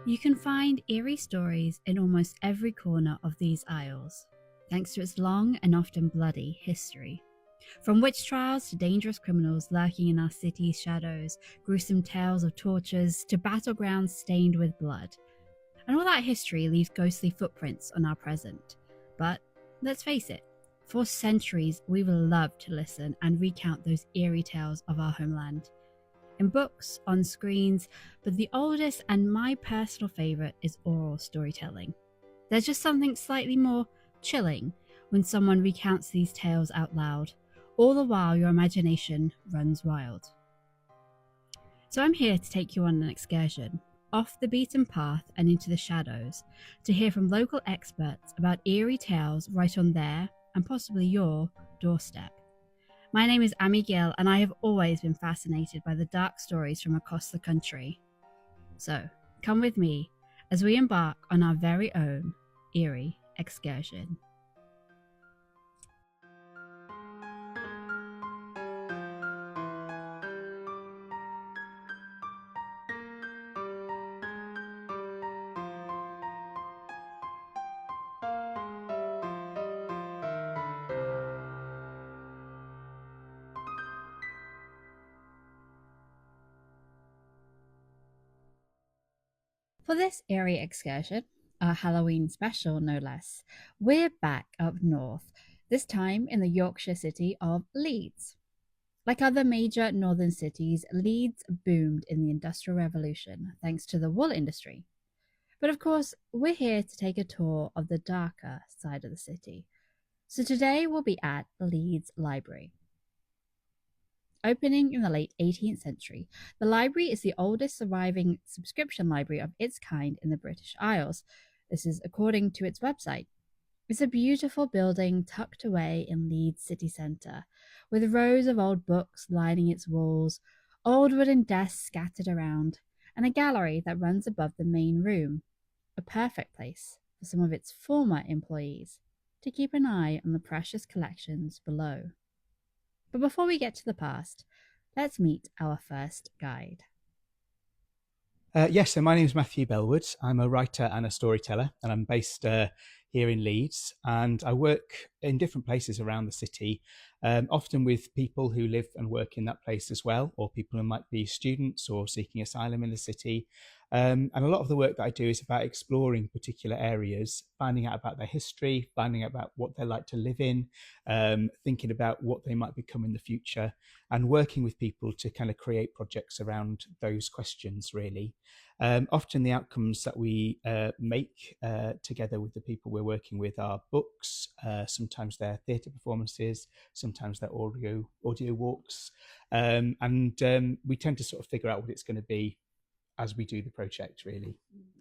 You can find eerie stories in almost every corner of these aisles, thanks to its long and often bloody history. From witch trials to dangerous criminals lurking in our city's shadows, gruesome tales of tortures to battlegrounds stained with blood. And all that history leaves ghostly footprints on our present. But let's face it, for centuries we've loved to listen and recount those eerie tales of our homeland. In books, on screens, but the oldest and my personal favourite is oral storytelling. There's just something slightly more chilling when someone recounts these tales out loud, all the while your imagination runs wild. So I'm here to take you on an excursion, off the beaten path and into the shadows, to hear from local experts about eerie tales right on their, and possibly your, doorstep. My name is Amy Gill, and I have always been fascinated by the dark stories from across the country. So, come with me as we embark on our very own eerie excursion. For this eerie excursion, our Halloween special no less, we're back up north, this time in the Yorkshire city of Leeds. Like other major northern cities, Leeds boomed in the Industrial Revolution thanks to the wool industry. But of course, we're here to take a tour of the darker side of the city. So today we'll be at Leeds Library. Opening in the late 18th century, the library is the oldest surviving subscription library of its kind in the British Isles. This is according to its website. It's a beautiful building tucked away in Leeds city centre, with rows of old books lining its walls, old wooden desks scattered around, and a gallery that runs above the main room. A perfect place for some of its former employees to keep an eye on the precious collections below. But before we get to the past, let's meet our first guide. Yes, so my name is Matthew Bellwood. I'm a writer and a storyteller, and I'm based here in Leeds. And I work in different places around the city, often with people who live and work in that place as well, or people who might be students or seeking asylum in the city. And a lot of the work that I do is about exploring particular areas, finding out about their history, finding out about what they like to live in, thinking about what they might become in the future, and working with people to kind of create projects around those questions, really. Often the outcomes that we make together with the people we're working with are books, sometimes they're theatre performances, sometimes they're audio walks, and we tend to sort of figure out what it's going to be as we do the project, really.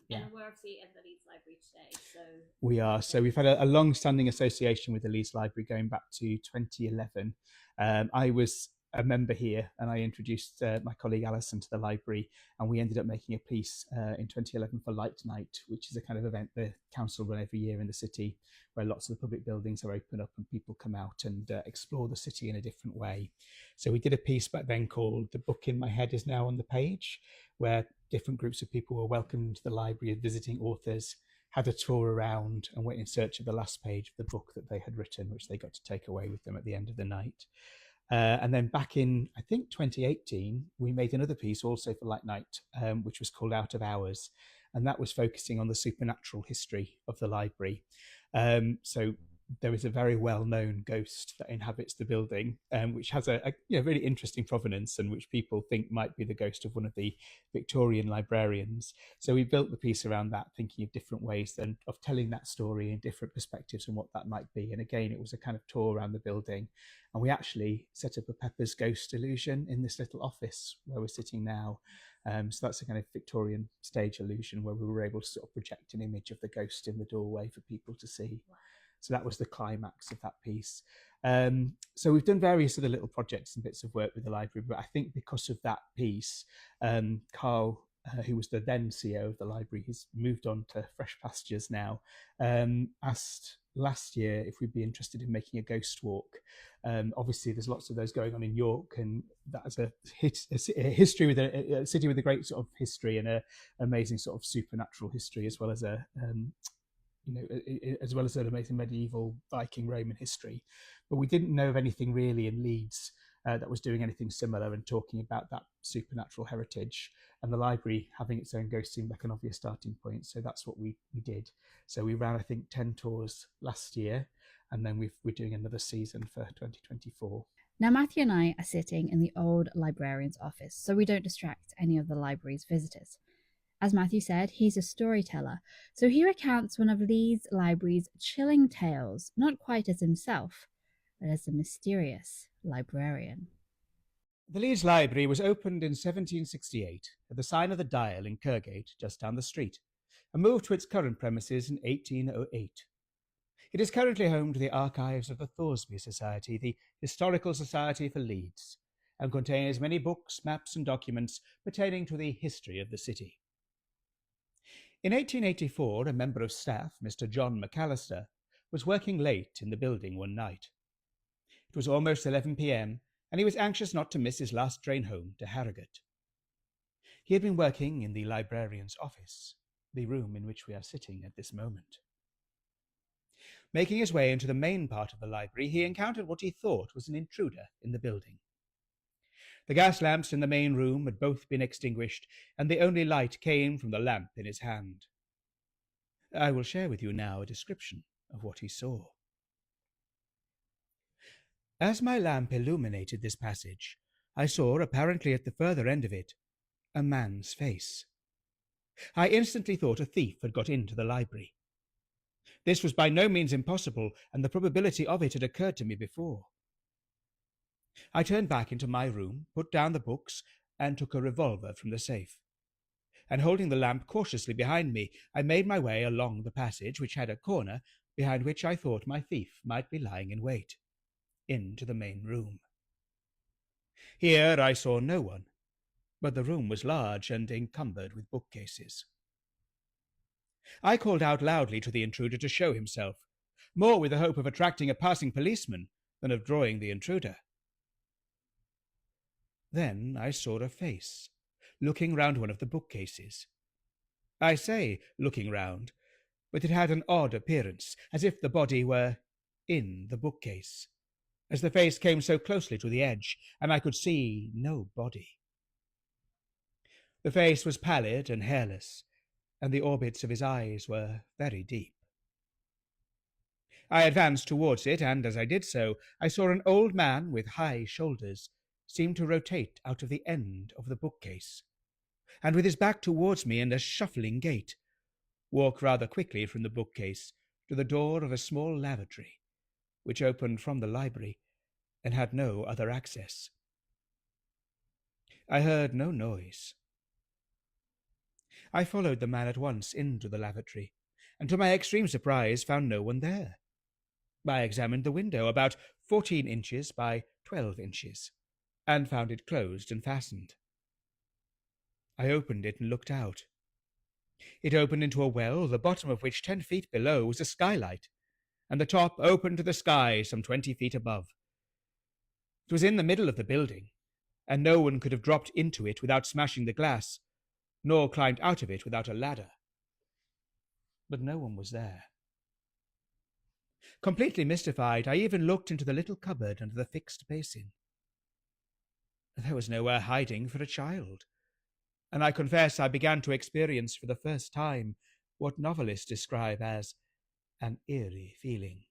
Yeah. And we're obviously at the Leeds Library today, so... We are. So we've had a long-standing association with the Leeds Library going back to 2011. I was a member here, and I introduced my colleague Alison to the library, and we ended up making a piece in 2011 for Light Night, which is a kind of event the council run every year in the city, where lots of the public buildings are open up and people come out and explore the city in a different way. So we did a piece back then called "The Book in My Head Is Now on the Page," where different groups of people were welcomed to the library, visiting authors, had a tour around, and went in search of the last page of the book that they had written, which they got to take away with them at the end of the night. And then back in, I think, 2018, we made another piece also for Light Night, which was called Out of Hours. And that was focusing on the supernatural history of the library. So there is a very well-known ghost that inhabits the building, which has a really interesting provenance, and which people think might be the ghost of one of the Victorian librarians. So we built the piece around that, thinking of different ways then of telling that story in different perspectives and what that might be. And again, it was a kind of tour around the building, and we actually set up a Pepper's ghost illusion in this little office where we're sitting now. So that's a kind of Victorian stage illusion where we were able to sort of project an image of the ghost in the doorway for people to see. Wow. So that was the climax of that piece. So we've done various other little projects and bits of work with the library, but I think because of that piece, Carl, who was the then CEO of the library, he's moved on to fresh pastures now, asked last year if we'd be interested in making a ghost walk. Obviously, there's lots of those going on in York, and that's a history with a city with a great sort of history and a amazing sort of supernatural history, as well as a as well as an amazing medieval Viking Roman history. But we didn't know of anything really in Leeds that was doing anything similar and talking about that supernatural heritage. And the library having its own ghost seemed like an obvious starting point. So that's what we did. So we ran, I think, 10 tours last year, and then we're doing another season for 2024. Now, Matthew and I are sitting in the old librarian's office, so we don't distract any of the library's visitors. As Matthew said, he's a storyteller, so he recounts one of Leeds Library's chilling tales, not quite as himself, but as the mysterious librarian. The Leeds Library was opened in 1768 at the sign of the Dial in Kirkgate, just down the street, and moved to its current premises in 1808. It is currently home to the archives of the Thoresby Society, the Historical Society for Leeds, and contains many books, maps, and documents pertaining to the history of the city. In 1884, a member of staff, Mr. John McAllister, was working late in the building one night. It was almost 11 p.m., and he was anxious not to miss his last train home to Harrogate. He had been working in the librarian's office, the room in which we are sitting at this moment. Making his way into the main part of the library, he encountered what he thought was an intruder in the building. The gas lamps in the main room had both been extinguished, and the only light came from the lamp in his hand. I will share with you now a description of what he saw. As my lamp illuminated this passage, I saw, apparently at the further end of it, a man's face. I instantly thought a thief had got into the library. This was by no means impossible, and the probability of it had occurred to me before. I turned back into my room, put down the books, and took a revolver from the safe. And holding the lamp cautiously behind me, I made my way along the passage, which had a corner, behind which I thought my thief might be lying in wait, into the main room. Here I saw no one, but the room was large and encumbered with bookcases. I called out loudly to the intruder to show himself, more with the hope of attracting a passing policeman than of drawing the intruder. Then I saw a face, looking round one of the bookcases. I say looking round, but it had an odd appearance, as if the body were in the bookcase, as the face came so closely to the edge, and I could see no body. The face was pallid and hairless, and the orbits of his eyes were very deep. I advanced towards it, and as I did so, I saw an old man with high shoulders seem to rotate out of the end of the bookcase, and with his back towards me and a shuffling gait, walk rather quickly from the bookcase to the door of a small lavatory, which opened from the library and had no other access. I heard no noise. I followed the man at once into the lavatory, and to my extreme surprise found no one there. I examined the window, about 14 inches by 12 inches, and found it closed and fastened. I opened it and looked out. It opened into a well, the bottom of which 10 feet below was a skylight, and the top opened to the sky some 20 feet above. It was in the middle of the building, and no one could have dropped into it without smashing the glass, nor climbed out of it without a ladder. But no one was there. Completely mystified, I even looked into the little cupboard under the fixed basin. There was nowhere hiding for a child, and I confess I began to experience for the first time what novelists describe as an eerie feeling.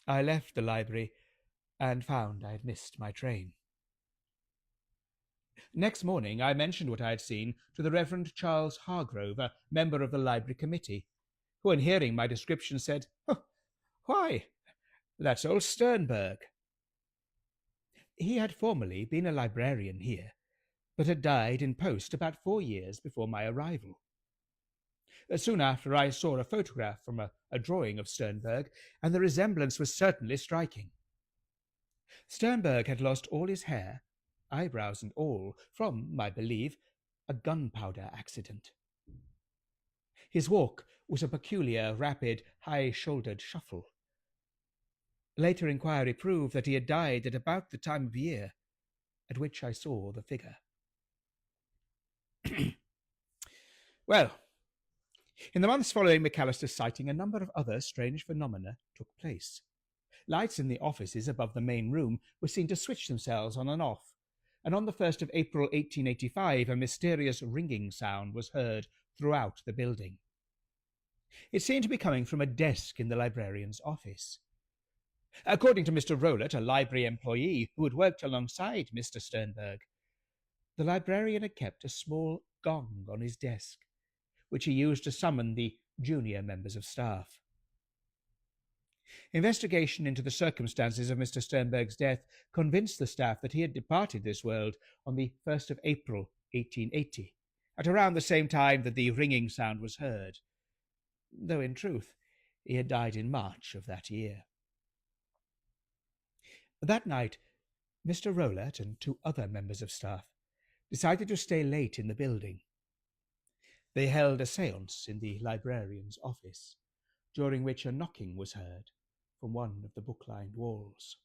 I left the library and found I had missed my train. Next morning I mentioned what I had seen to the Reverend Charles Hargrove, a member of the library committee, who, on hearing my description, said, "Oh, why, that's old Sternberg." He had formerly been a librarian here, but had died in post about 4 years before my arrival. Soon after, I saw a photograph from a drawing of Sternberg, and the resemblance was certainly striking. Sternberg had lost all his hair, eyebrows and all, from, I believe, a gunpowder accident. His walk was a peculiar, rapid, high-shouldered shuffle. Later inquiry proved that he had died at about the time of year at which I saw the figure. Well, in the months following McAllister's sighting, a number of other strange phenomena took place. Lights in the offices above the main room were seen to switch themselves on and off, and on the 1st of April 1885 a mysterious ringing sound was heard throughout the building. It seemed to be coming from a desk in the librarian's office. According to Mr. Rowlett, a library employee who had worked alongside Mr. Sternberg, the librarian had kept a small gong on his desk, which he used to summon the junior members of staff. Investigation into the circumstances of Mr. Sternberg's death convinced the staff that he had departed this world on the 1st of April 1880, at around the same time that the ringing sound was heard, though in truth he had died in March of that year. That night, Mr. Rowlett and 2 other members of staff decided to stay late in the building. They held a séance in the librarian's office, during which a knocking was heard from one of the book-lined walls.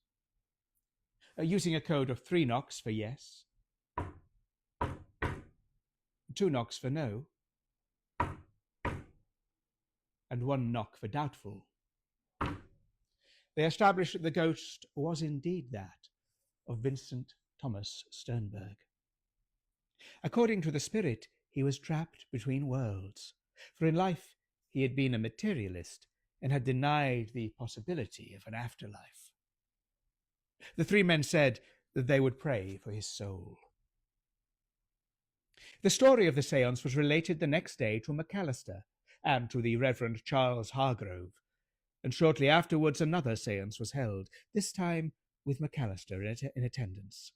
Using a code of 3 knocks for yes, 2 knocks for no, and 1 knock for doubtful, they established that the ghost was indeed that of Vincent Thomas Sternberg. According to the spirit, he was trapped between worlds, for in life he had been a materialist and had denied the possibility of an afterlife. The 3 men said that they would pray for his soul. The story of the séance was related the next day to McAllister and to the Reverend Charles Hargrove, and shortly afterwards another séance was held, this time with McAllister in attendance.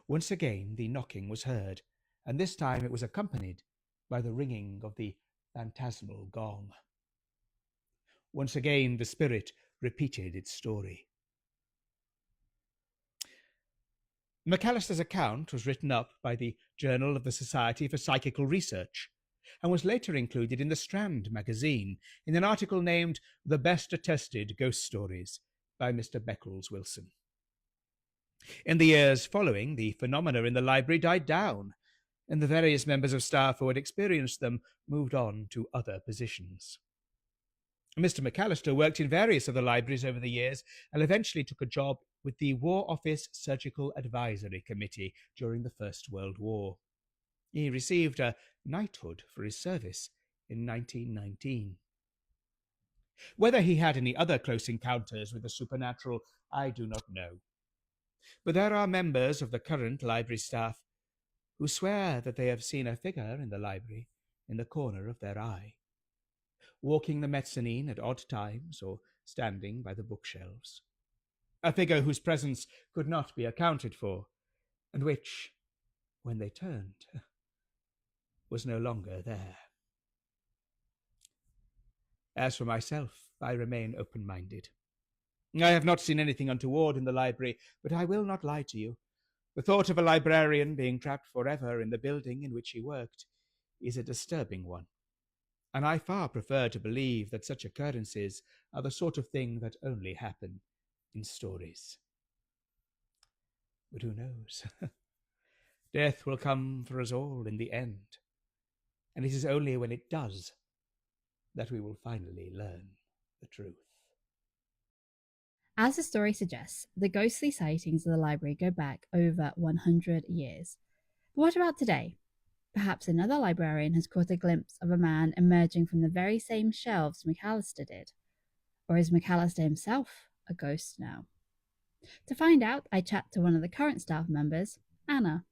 Once again the knocking was heard, and this time it was accompanied by the ringing of the phantasmal gong. Once again the spirit repeated its story. McAllister's account was written up by the Journal of the Society for Psychical Research, and was later included in the Strand magazine in an article named The Best Attested Ghost Stories by Mr. Beckles Wilson. In the years following, the phenomena in the library died down, and the various members of staff who had experienced them moved on to other positions. Mr. McAllister worked in various other libraries over the years and eventually took a job with the War Office Surgical Advisory Committee during the First World War. He received a knighthood for his service in 1919. Whether he had any other close encounters with the supernatural, I do not know. But there are members of the current library staff who swear that they have seen a figure in the library in the corner of their eye, walking the mezzanine at odd times or standing by the bookshelves. A figure whose presence could not be accounted for, and which, when they turned, was no longer there. As for myself, I remain open-minded. I have not seen anything untoward in the library, but I will not lie to you. The thought of a librarian being trapped forever in the building in which he worked is a disturbing one, and I far prefer to believe that such occurrences are the sort of thing that only happen in stories. But who knows? Death will come for us all in the end, and it is only when it does that we will finally learn the truth. As the story suggests, the ghostly sightings of the library go back over 100 years. But what about today? Perhaps another librarian has caught a glimpse of a man emerging from the very same shelves McAllister did. Or is McAllister himself a ghost now? To find out, I chat to one of the current staff members, Anna.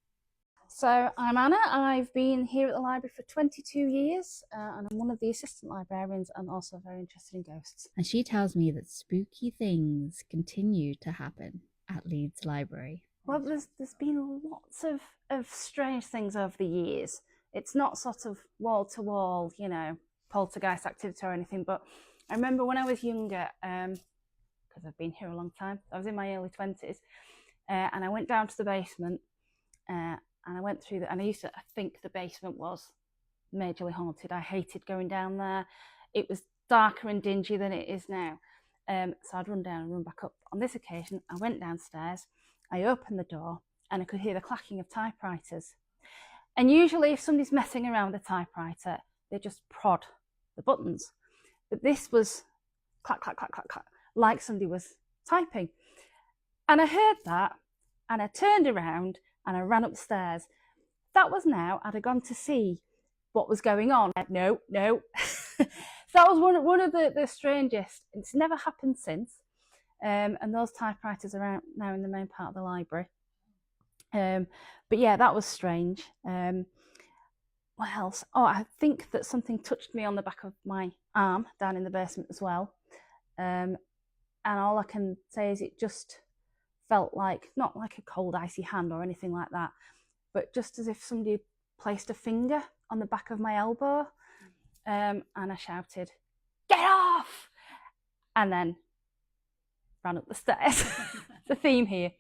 So I'm Anna. I've been here at the library for 22 years and I'm one of the assistant librarians and also very interested in ghosts. And she tells me that spooky things continue to happen at Leeds Library. Well, there's been lots of strange things over the years. It's not sort of wall-to-wall, poltergeist activity or anything, but I remember when I was younger, because I've been here a long time, I was in my early 20s, and I went down to the basement, and I went through and I used to think the basement was majorly haunted. I hated going down there. It was darker and dingy than it is now. So I'd run down and run back up. On this occasion, I went downstairs, I opened the door, and I could hear the clacking of typewriters. And usually if somebody's messing around with a typewriter, they just prod the buttons. But this was clack, clack, clack, clack, clack, like somebody was typing. And I heard that, and I turned around and I ran upstairs. That was now, I'd have gone to see what was going on. No. So that was one of the strangest. It's never happened since. And those typewriters are out now in the main part of the library. But yeah, that was strange. What else? Oh, I think that something touched me on the back of my arm down in the basement as well. And all I can say is it just felt like, not like a cold icy hand or anything like that, but just as if somebody had placed a finger on the back of my elbow. And I shouted, "Get off!" And then ran up the stairs. It's a theme here.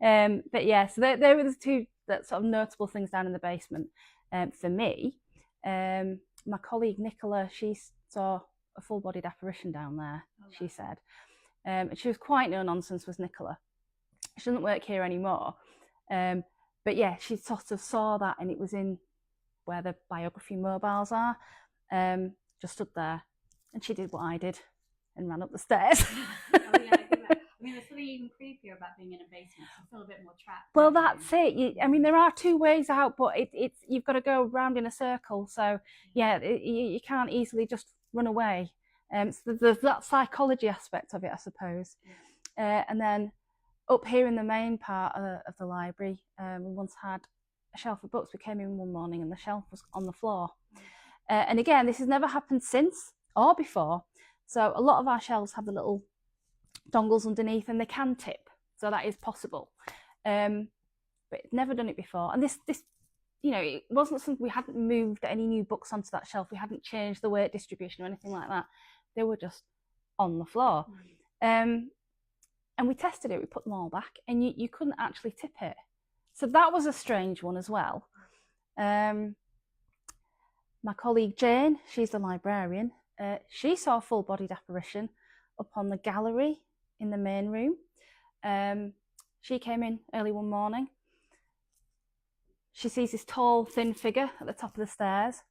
But yeah, so there were the two that sort of notable things down in the basement. For me, my colleague Nicola, she saw a full-bodied apparition down there, she said. And she was quite no nonsense, was Nicola. She doesn't work here anymore. But yeah, she sort of saw that, and it was in where the biography mobiles are. Just stood there, and she did what I did and ran up the stairs. I mean, there's something even creepier about being in a basement. You feel a bit more trapped. Well, that's it. I mean, there are two ways out, but it's you've got to go round in a circle. So yeah, you can't easily just run away. So there's that psychology aspect of it, I suppose. Yeah. And then up here in the main part of the library, we once had a shelf of books. We came in one morning and the shelf was on the floor. And again, this has never happened since or before. So a lot of our shelves have the little dongles underneath and they can tip, so that is possible, but never done it before. And this it wasn't something, we hadn't moved any new books onto that shelf, we hadn't changed the weight distribution or anything like that. They were just on the floor. And we tested it, we put them all back, and you couldn't actually tip it. So that was a strange one as well. My colleague Jane, she's the librarian, she saw a full-bodied apparition up on the gallery in the main room. She came in early one morning. She sees this tall, thin figure at the top of the stairs,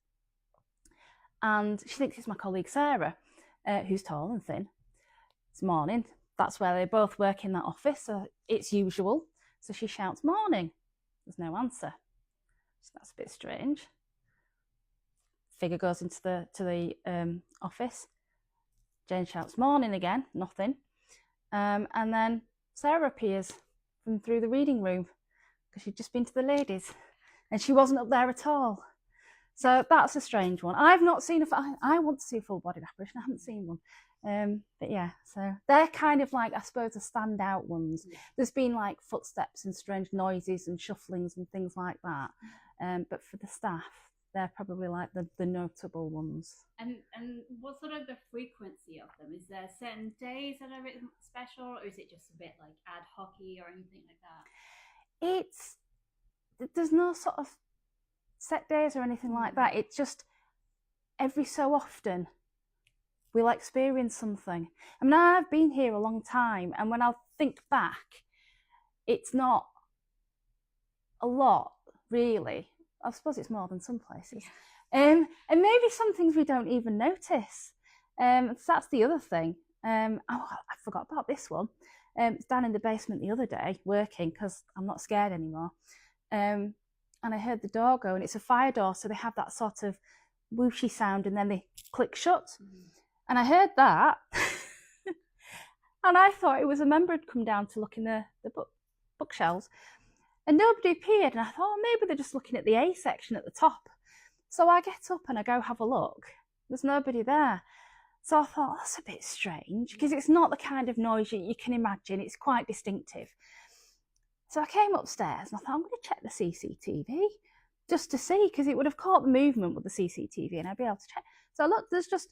and she thinks it's my colleague Sarah, who's tall and thin. It's morning. That's where they both work in that office, so it's usual. So she shouts, "Morning." There's no answer. So that's a bit strange. Figure goes into the office. Jane shouts, "Morning" again, nothing. And then Sarah appears from through the reading room because she'd just been to the ladies and she wasn't up there at all. So that's a strange one. I've not seen I want to see a full-bodied apparition. I haven't seen one. But yeah, so they're kind of like, I suppose, the standout ones. Yeah. There's been like footsteps and strange noises and shufflings and things like that. But for the staff, they're probably like the notable ones. And what's sort of the frequency of them? Is there certain days that are special, or is it just a bit like ad hoc-y or anything like that? There's no sort of set days or anything like that. It's just every so often we'll experience something. I mean, I've been here a long time, and when I think back, it's not a lot, really. I suppose it's more than some places. Yeah. And maybe some things we don't even notice. So that's the other thing. I forgot about this one. It's down in the basement the other day, working, because I'm not scared anymore. And I heard the door go, and it's a fire door, so they have that sort of whooshy sound, and then they click shut. And I heard that, and I thought it was a member had come down to look in the bookshelves. And nobody appeared, and I thought, oh, maybe they're just looking at the A section at the top. So I get up and I go have a look. There's nobody there. So I thought, that's a bit strange, because it's not the kind of noise you can imagine. It's quite distinctive. So I came upstairs and I thought, I'm going to check the CCTV just to see, because it would have caught the movement with the CCTV and I'd be able to check. So look, there's just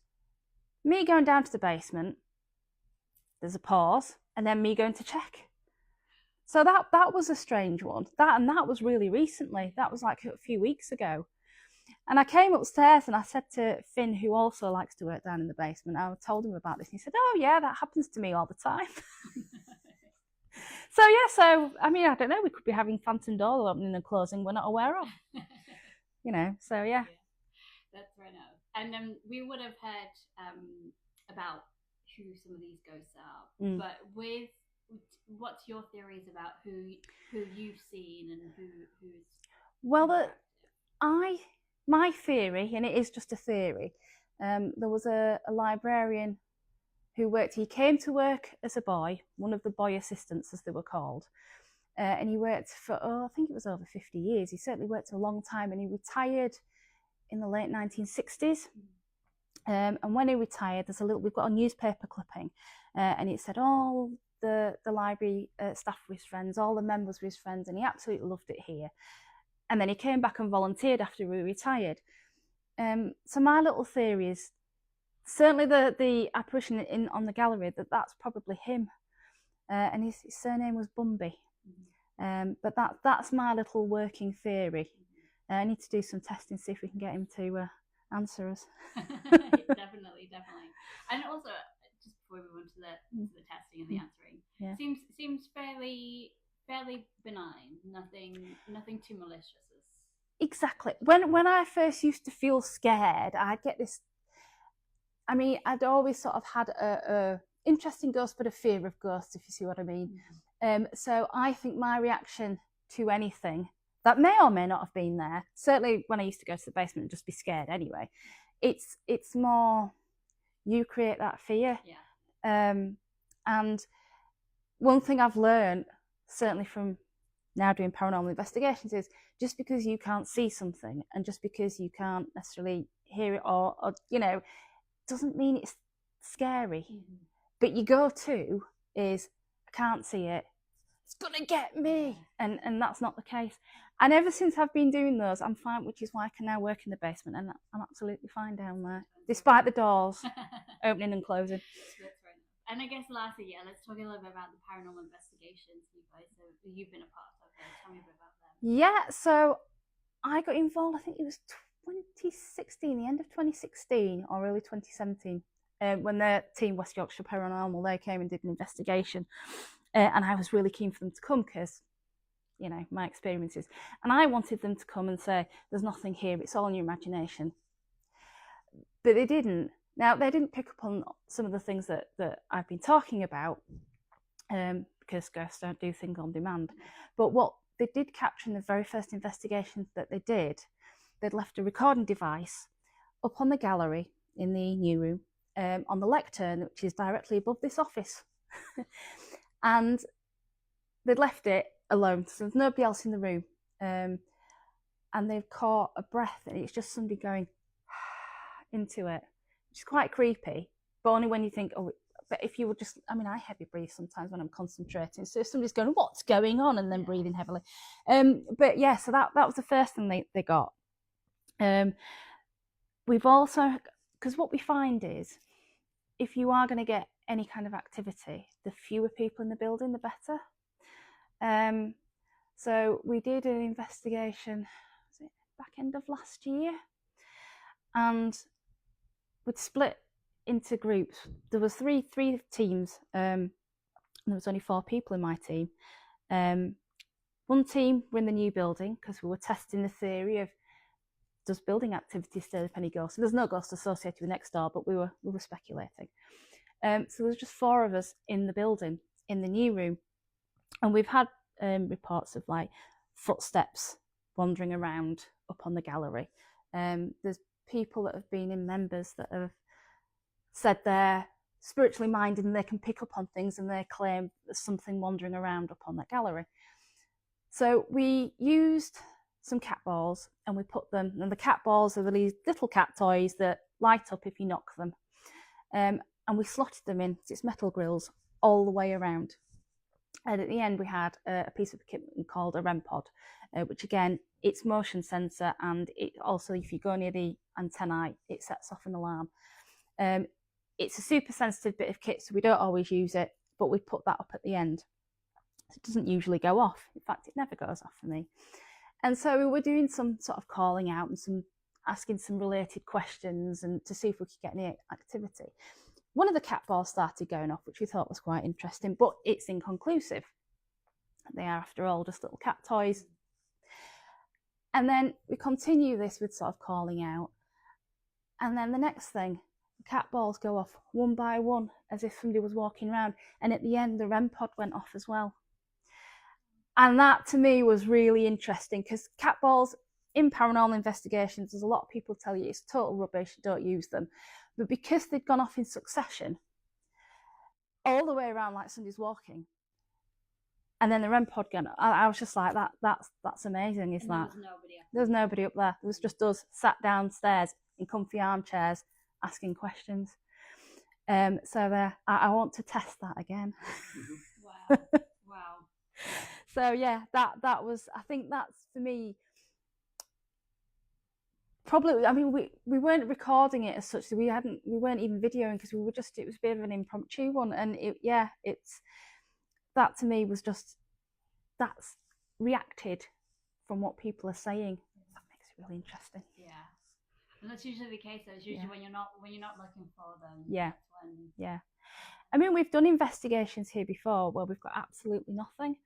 me going down to the basement. There's a pause, and then me going to check. So that was a strange one. That was really recently. That was like a few weeks ago. And I came upstairs and I said to Finn, who also likes to work down in the basement, I told him about this. And he said, "Oh yeah, that happens to me all the time." So I mean, I don't know, we could be having phantom doors opening and closing we're not aware of. So yeah. That's right now. And we would have heard about who some of these ghosts are, but what's your theories about who you've seen and who's my theory, and it is just a theory, there was a librarian who worked, he came to work as a boy, one of the boy assistants as they were called, and he worked for, I think it was over 50 years. He certainly worked a long time, and he retired in the late 1960s. And when he retired, we've got a newspaper clipping, and it said all the library staff were his friends, all the members were his friends, and he absolutely loved it here. And then he came back and volunteered after he retired. So my little theory is certainly the apparition on the gallery, that's probably him, and his surname was Bumby. But that's my little working theory. I need to do some testing, see if we can get him to answer us. Definitely. And also, just before we move on to the testing and the answering, seems fairly benign. Nothing too malicious. Exactly. When I first used to feel scared, I'd get this. I mean, I'd always sort of had a interest in ghosts, but a fear of ghosts, if you see what I mean. So I think my reaction to anything that may or may not have been there, certainly when I used to go to the basement and just be scared anyway, it's more you create that fear. And one thing I've learned, certainly from now doing paranormal investigations, is just because you can't see something and just because you can't necessarily hear it or doesn't mean it's scary. But your go-to is, I can't see it, it's gonna get me, and that's not the case. And ever since I've been doing those, I'm fine, which is why I can now work in the basement, and I'm absolutely fine down there, despite the doors opening and closing. That's right. And I guess lastly, let's talk a little bit about the paranormal investigations you've been a part of. Tell me a bit about them. Yeah, so I got involved, I think it was 2016, the end of 2016 or early 2017, when the team West Yorkshire Paranormal, they came and did an investigation, and I was really keen for them to come because, my experiences, and I wanted them to come and say, there's nothing here, it's all in your imagination. But they didn't. Now, they didn't pick up on some of the things that I've been talking about, because ghosts don't do things on demand. But what they did capture in the very first investigation that they did, they'd left a recording device up on the gallery in the new room, on the lectern, which is directly above this office. And they'd left it alone, so there's nobody else in the room. And they've caught a breath, and it's just somebody going into it, which is quite creepy, but only when you think, but if you were just, I heavy breathe sometimes when I'm concentrating. So if somebody's going, what's going on? And then breathing heavily. But yeah, so that was the first thing they got. We've also, because what we find is, if you are going to get any kind of activity, the fewer people in the building, the better. So we did an investigation, was it back end of last year? And we'd split into groups. There was three teams, and there was only 4 people in my team. One team were in the new building because we were testing the theory of, does building activity stir up any ghosts? So there's no ghost associated with next door, but we were speculating. So there's just 4 of us in the building, in the new room, and we've had reports of like footsteps wandering around up on the gallery. There's people that have been in members that have said they're spiritually minded and they can pick up on things, and they claim there's something wandering around up on that gallery. So we used some cat balls, and we put them, and the cat balls are these little cat toys that light up if you knock them, and we slotted them in, it's metal grills all the way around. And at the end we had a piece of equipment called a REM pod, which again, it's motion sensor, and it also, if you go near the antennae, it sets off an alarm. It's a super sensitive bit of kit, so we don't always use it, but we put that up at the end. It doesn't usually go off. In fact, it never goes off for me. And so we were doing some sort of calling out and some asking some related questions and to see if we could get any activity. One of the cat balls started going off, which we thought was quite interesting, but it's inconclusive. They are, after all, just little cat toys. And then we continue this with sort of calling out. And then the next thing, the cat balls go off one by one as if somebody was walking around. And at the end, the REM pod went off as well. And that to me was really interesting, because cat balls in paranormal investigations, there's a lot of people tell you it's total rubbish, don't use them. But because they'd gone off in succession, all the way around like somebody's walking, and then the REM pod going, I was just like, that's amazing, is that? There's nobody up there. There was just us sat downstairs in comfy armchairs asking questions. So there, I want to test that again. Wow. Wow. So yeah, that was, I think that's for me, probably, I mean, we weren't recording it as such, so we weren't even videoing, because it was a bit of an impromptu one. And that to me was just, that's reacted from what people are saying. That makes it really interesting. Yeah. And that's usually the case, though. It's usually when you're not looking for them. Yeah. That's when... Yeah. I mean, we've done investigations here before where we've got absolutely nothing.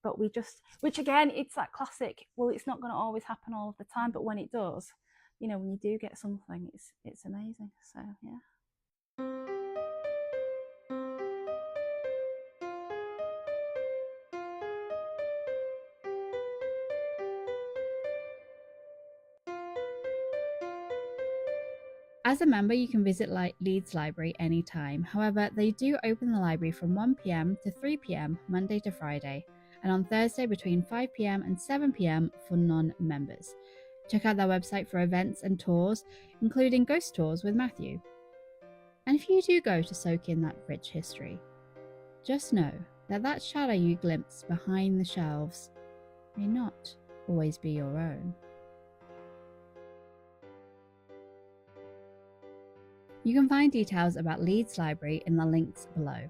But we just, which again, it's that classic, well, it's not going to always happen all of the time, but when it does, you know, when you do get something, it's amazing. So yeah. As a member, you can visit Leeds Library anytime. However, they do open the library from 1 p.m. to 3 p.m. Monday to Friday, and on Thursday between 5 p.m. and 7 p.m. for non-members. Check out their website for events and tours, including ghost tours with Matthew. And if you do go to soak in that rich history, just know that shadow you glimpse behind the shelves may not always be your own. You can find details about Leeds Library in the links below.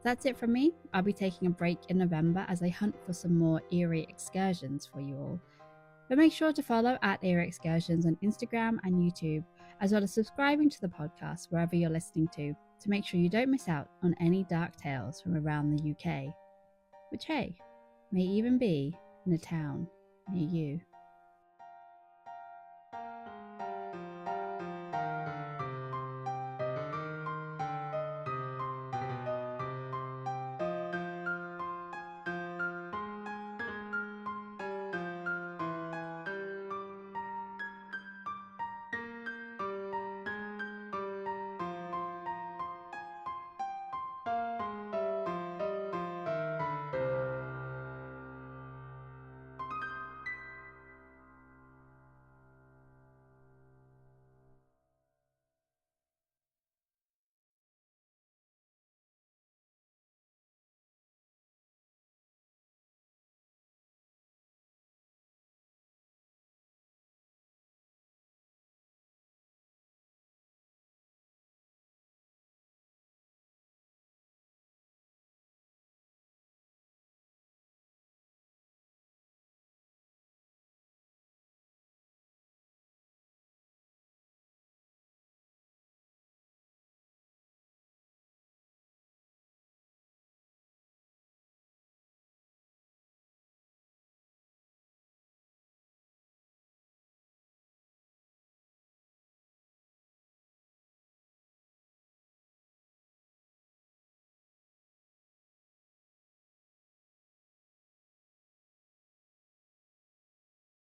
That's it from me. I'll be taking a break in November as I hunt for some more eerie excursions for you all. But make sure to follow @Eerie Excursions on Instagram and YouTube, as well as subscribing to the podcast wherever you're listening to make sure you don't miss out on any dark tales from around the UK, which, hey, may even be in a town near you.